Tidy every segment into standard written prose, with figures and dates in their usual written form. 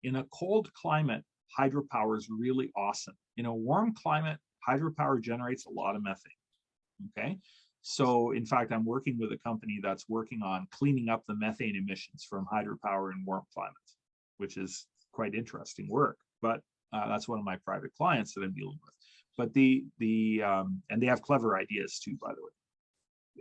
in a cold climate, hydropower is really awesome. In a warm climate, hydropower generates a lot of methane. Okay. So in fact, I'm working with a company that's working on cleaning up the methane emissions from hydropower in warm climates, which is quite interesting work. But that's one of my private clients that I'm dealing with. But and they have clever ideas too, by the way.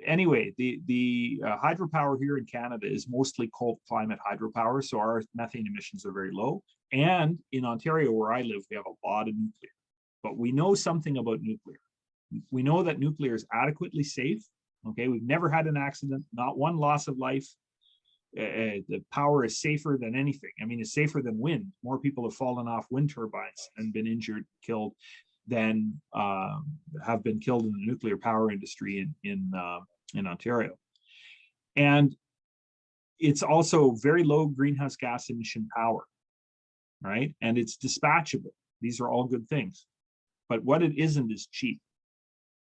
Anyway, the hydropower here in Canada is mostly cold climate hydropower, so our methane emissions are very low. And in Ontario, where I live, we have a lot of nuclear. But we know something about nuclear. We know that nuclear is adequately safe. Okay, we've never had an accident, not one loss of life. The power is safer than anything. I mean, it's safer than wind. More people have fallen off wind turbines and been injured, killed, than have been killed in the nuclear power industry in Ontario. And it's also very low greenhouse gas emission power, right? And it's dispatchable. These are all good things. But what it isn't is cheap.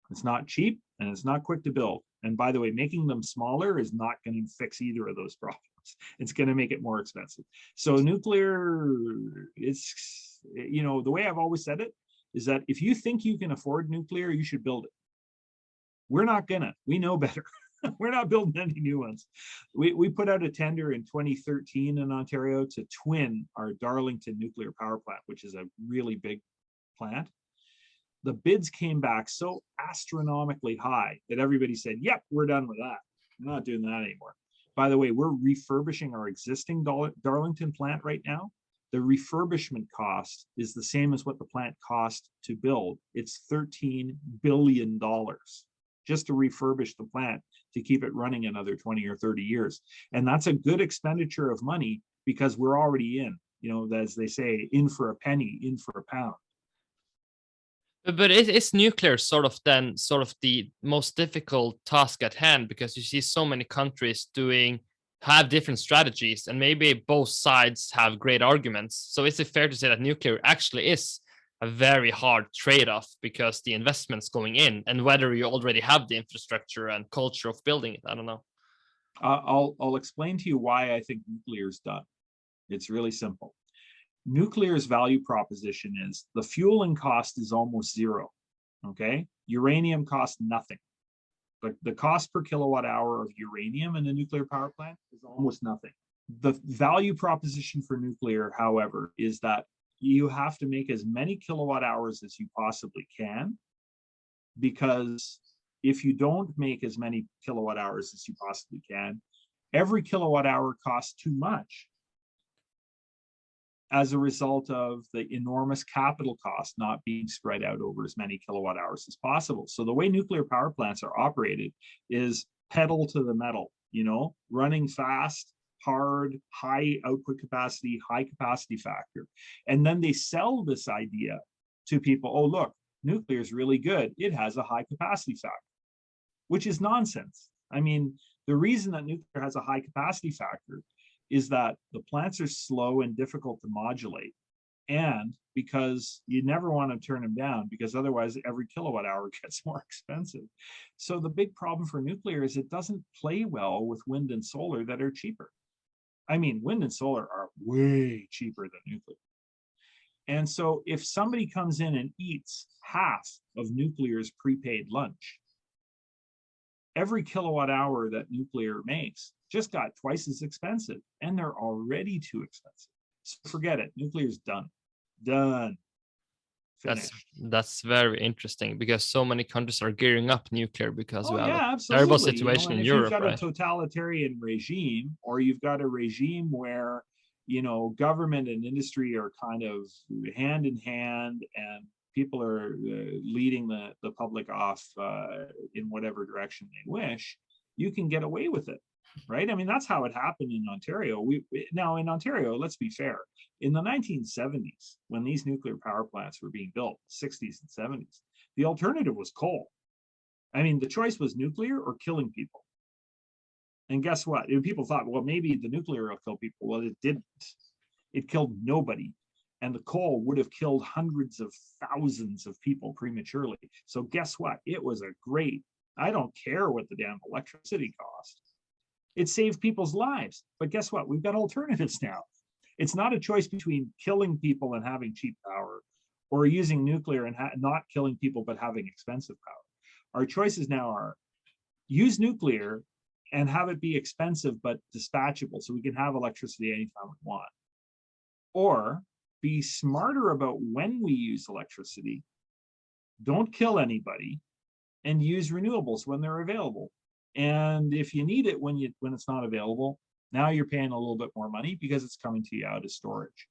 It's not cheap and it's not quick to build. And by the way, making them smaller is not going to fix either of those problems. It's going to make it more expensive. So nuclear, it's, you know, the way I've always said it is that if you think you can afford nuclear, you should build it. We're not gonna, we know better. We're not building any new ones. We put out a tender in 2013 in Ontario to twin our Darlington nuclear power plant, which is a really big plant. The bids came back so astronomically high that everybody said, yep, we're done with that. We're not doing that anymore. By the way, we're refurbishing our existing Darlington plant right now. The refurbishment cost is the same as what the plant cost to build. It's $13 billion just to refurbish the plant to keep it running another 20 or 30 years. And that's a good expenditure of money because we're already in, you know, as they say, in for a penny, in for a pound. But is nuclear sort of the most difficult task at hand, because you see so many countries have different strategies and maybe both sides have great arguments. So is it fair to say that nuclear actually is a very hard trade-off because the investments going in and whether you already have the infrastructure and culture of building it? I don't know. I'll explain to you why I think nuclear is done. It's really simple. Nuclear's value proposition is the fueling cost is almost zero. Okay, uranium costs nothing. The cost per kilowatt hour of uranium in a nuclear power plant is almost nothing. The value proposition for nuclear, however, is that you have to make as many kilowatt hours as you possibly can, because if you don't make as many kilowatt hours as you possibly can, every kilowatt hour costs too much as a result of the enormous capital cost not being spread out over as many kilowatt hours as possible. So the way nuclear power plants are operated is pedal to the metal, you know, running fast, hard, high output capacity, high capacity factor. And then they sell this idea to people, oh, look, nuclear is really good. It has a high capacity factor, which is nonsense. I mean, the reason that nuclear has a high capacity factor is that the plants are slow and difficult to modulate. And because you never want to turn them down, because otherwise every kilowatt hour gets more expensive. So the big problem for nuclear is it doesn't play well with wind and solar that are cheaper. I mean, wind and solar are way cheaper than nuclear. And so if somebody comes in and eats half of nuclear's prepaid lunch, every kilowatt hour that nuclear makes just got twice as expensive, and they're already too expensive. So forget it. Nuclear's done. Done. Finished. That's very interesting, because so many countries are gearing up nuclear because we have a absolutely. terrible situation in Europe. If you've got right? a totalitarian regime, or you've got a regime where, you know, government and industry are kind of hand in hand, and people are leading the public off in whatever direction they wish, you can get away with it, right? I mean, that's how it happened in Ontario. Now in Ontario, let's be fair, in the 1970s, when these nuclear power plants were being built, 60s and 70s, the alternative was coal. I mean, the choice was nuclear or killing people. And guess what? People thought, well, maybe the nuclear will kill people. Well, it didn't. It killed nobody. And the coal would have killed hundreds of thousands of people prematurely. So guess what? It was a great, I don't care what the damn electricity cost. It saved people's lives. But guess what? We've got alternatives now. It's not a choice between killing people and having cheap power, or using nuclear and not killing people but having expensive power. Our choices now are use nuclear and have it be expensive but dispatchable so we can have electricity anytime we want. Or be smarter about when we use electricity, don't kill anybody, and use renewables when they're available. And if you need it when it's not available, now you're paying a little bit more money because it's coming to you out of storage.